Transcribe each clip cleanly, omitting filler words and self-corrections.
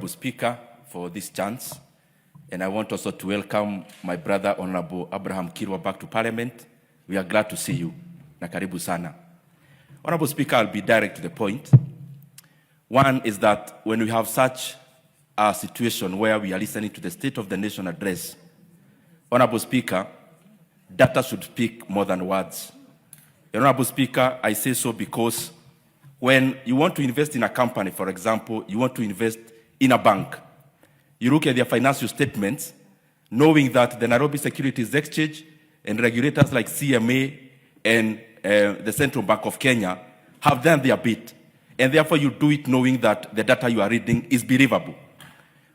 Honorable Speaker, for this chance. And I want also to welcome my brother, Honorable Abraham Kirwa, back to Parliament. We are glad to see you. Na karibu sana. Honorable Speaker, I'll be direct to the point. One is that when we have such a situation where we are listening to the State of the Nation address, Honorable Speaker, data should speak more than words. Honorable Speaker, I say so because when you want to invest in a company, for example, you want to invest in a bank, you look at their financial statements, knowing that the Nairobi Securities Exchange and regulators like CMA and the Central Bank of Kenya have done their bit. And therefore you do it knowing that the data you are reading is believable.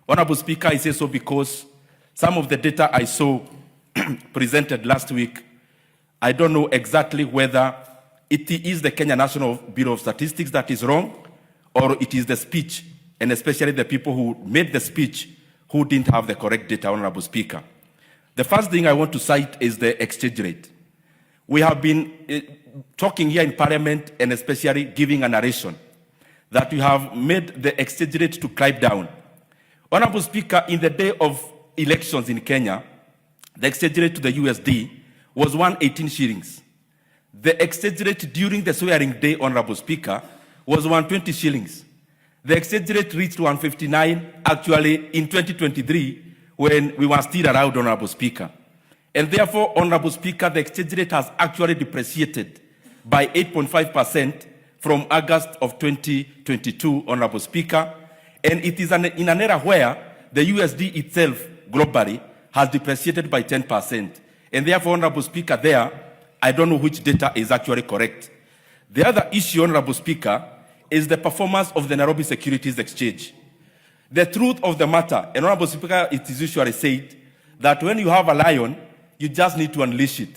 Honorable Speaker, I say so because some of the data I saw presented last week, I don't know exactly whether it is the Kenya National Bureau of Statistics that is wrong, or it is the speech, and especially the people who made the speech who didn't have the correct data, Honorable Speaker. The first thing I want to cite is the exchange rate. We have been talking here in Parliament and especially giving a narration that we have made the exchange rate to climb down. Honorable Speaker, in the day of elections in Kenya, the exchange rate to the USD was 118 shillings. The exchange rate during the swearing day, Honorable Speaker, was 120 shillings. The exchange rate reached 159 actually in 2023 when we were still around, Honorable Speaker. And therefore, Honorable Speaker, the exchange rate has actually depreciated by 8.5% from August of 2022, Honorable Speaker. And it is in an era where the USD itself globally has depreciated by 10%. And therefore, Honorable Speaker, there, I don't know which data is actually correct. The other issue, Honorable Speaker, is the performance of the Nairobi Securities Exchange. The truth of the matter, and Honorable Speaker, it is usually said that when you have a lion, you just need to unleash it.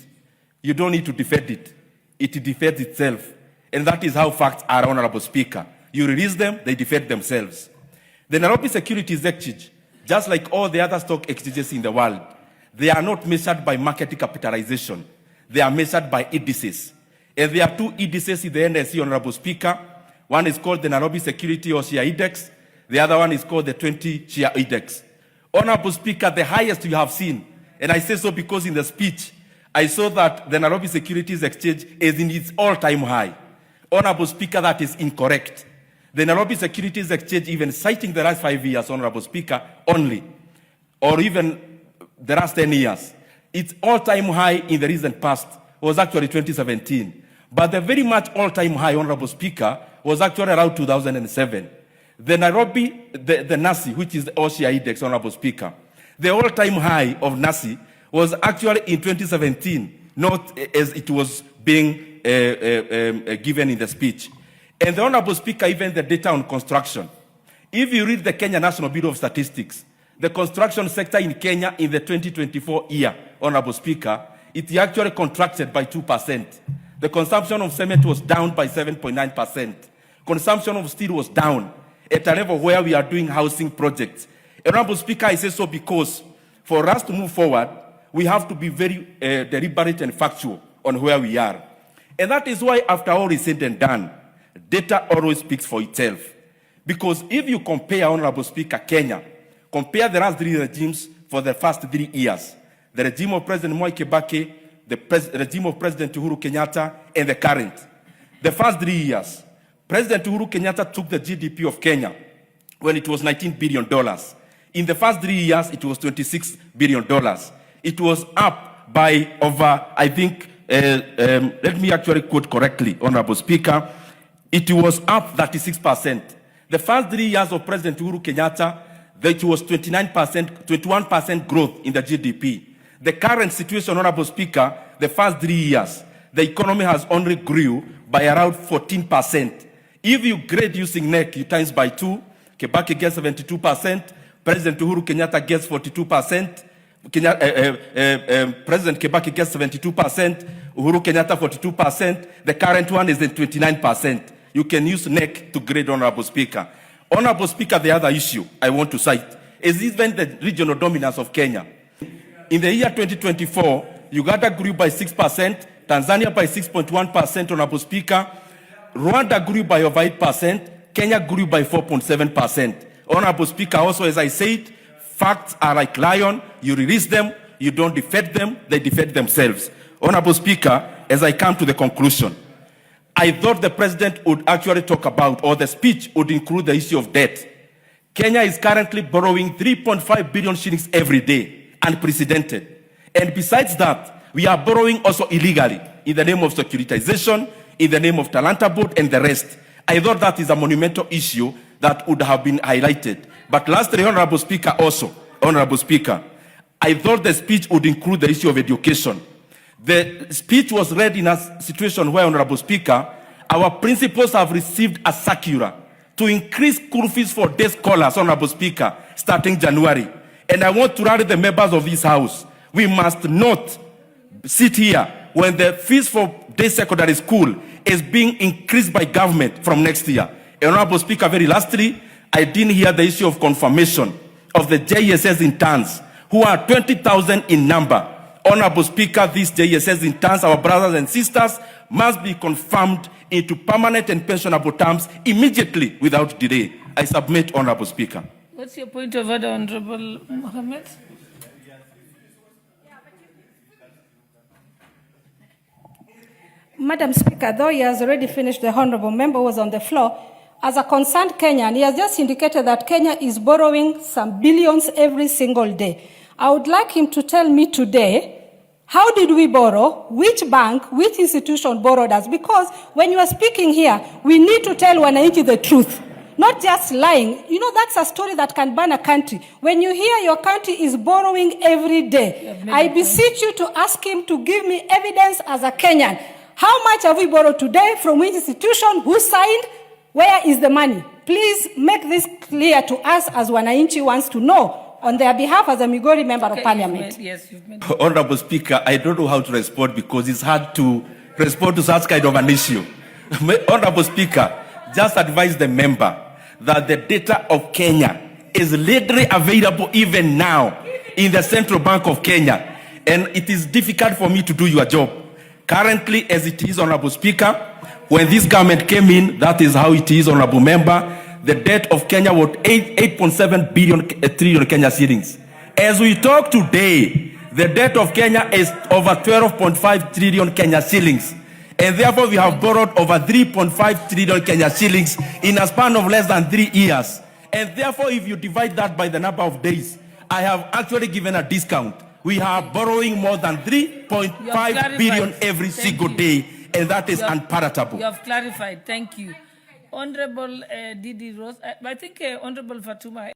You don't need to defend it. It defends itself. And that is how facts are, Honorable Speaker. You release them, they defend themselves. The Nairobi Securities Exchange, just like all the other stock exchanges in the world, they are not measured by market capitalization. They are measured by indices. And there are two indices in the NSE, Honorable Speaker. One is called the Nairobi Security or Share Index. The other one is called the 20 Share Index. Honorable Speaker, the highest you have seen, and I say so because in the speech, I saw that the Nairobi Securities Exchange is in its all-time high. Honorable Speaker, that is incorrect. The Nairobi Securities Exchange, even citing the last 5 years, Honorable Speaker, only, or even the last 10 years, its all-time high in the recent past was actually 2017. But the very much all-time high, Honorable Speaker, was actually around 2007. The Nairobi, the NASI, which is the OSHA Index, Honorable Speaker, the all-time high of NASI was actually in 2017, not as it was being given in the speech. And the Honorable Speaker, even the data on construction. If you read the Kenya National Bureau of Statistics, the construction sector in Kenya in the 2024 year, Honorable Speaker, it actually contracted by 2%. The consumption of cement was down by 7.9%. Consumption of steel was down at a level where we are doing housing projects. Honorable Speaker, I say so because for us to move forward, we have to be very deliberate and factual on where we are. And that is why, after all is said and done, data always speaks for itself. Because if you compare, Honorable Speaker, Kenya, compare the last 3 regimes for the first 3 years, the regime of President Mwai Kibaki, the regime of President Uhuru Kenyatta, and the current. The first 3 years, President Uhuru Kenyatta took the GDP of Kenya when it was $19 billion. In the first 3 years, it was $26 billion. It was up by over, I think, let me actually quote correctly, Honorable Speaker, it was up 36%. The first 3 years of President Uhuru Kenyatta, it was 21% growth in the GDP. The current situation, Honorable Speaker, the first 3 years, the economy has only grew by around 14%. If you grade using NEC, you times by 2, Kibaki gets 72%, President Uhuru Kenyatta gets 42%, President Kibaki gets 72%, Uhuru Kenyatta 42%, the current one is at 29%. You can use NEC to grade, Honorable Speaker. Honorable Speaker, the other issue I want to cite is even the regional dominance of Kenya. In the year 2024, Uganda grew by 6%, Tanzania by 6.1%, Honorable Speaker. Rwanda grew by over 8%, Kenya grew by 4.7%. Honorable Speaker, also as I said, facts are like lion. You release them, you don't defend them, they defend themselves. Honorable Speaker, as I come to the conclusion, I thought the President would actually talk about, or the speech would include the issue of debt. Kenya is currently borrowing 3.5 billion shillings every day, unprecedented. And besides that, we are borrowing also illegally, in the name of securitization, in the name of Talanta Board, and the rest. I thought that is a monumental issue that would have been highlighted. But lastly, Honorable Speaker, I thought the speech would include the issue of education. The speech was read in a situation where, Honorable Speaker, our principals have received a circular to increase school fees for day scholars, Honorable Speaker, starting January. And I want to rally the members of this House. We must not sit here when the fees for day secondary school is being increased by government from next year. Honorable Speaker, very lastly, I didn't hear the issue of confirmation of the JSS interns, who are 20,000 in number. Honorable Speaker, these JSS interns, our brothers and sisters, must be confirmed into permanent and pensionable terms immediately without delay. I submit, Honorable Speaker. What's your point of order, Honorable Mohammed? Madam Speaker, though he has already finished, the honorable member was on the floor. As a concerned Kenyan, he has just indicated that Kenya is borrowing some billions every single day. I would like him to tell me today, how did we borrow, which bank, which institution borrowed us? Because when you are speaking here, we need to tell Wananchi the truth, not just lying. You know, that's a story that can burn a country. When you hear your country is borrowing every day, I beseech you to ask him to give me evidence as a Kenyan. How much have we borrowed today, from which institution, who signed, where is the money? Please make this clear to us as Wananchi wants to know on their behalf as a Migori member of Parliament. You've made Honorable Speaker, I don't know how to respond because it's hard to respond to such kind of an issue. Honorable Speaker, just advise the member that the data of Kenya is legally available even now in the Central Bank of Kenya, and it is difficult for me to do your job. Currently, as it is, Honorable Speaker, when this government came in, that is how it is, Honorable Member, the debt of Kenya was 8.7 trillion Kenya shillings. As we talk today, the debt of Kenya is over 12.5 trillion Kenya shillings. And therefore, we have borrowed over 3.5 trillion Kenya shillings in a span of less than 3 years. And therefore, if you divide that by the number of days, I have actually given a discount. We are borrowing more than 3.5 billion every single day, and that is unpalatable. You have clarified. Thank you. Honorable Didi Rose, I think Honorable Fatuma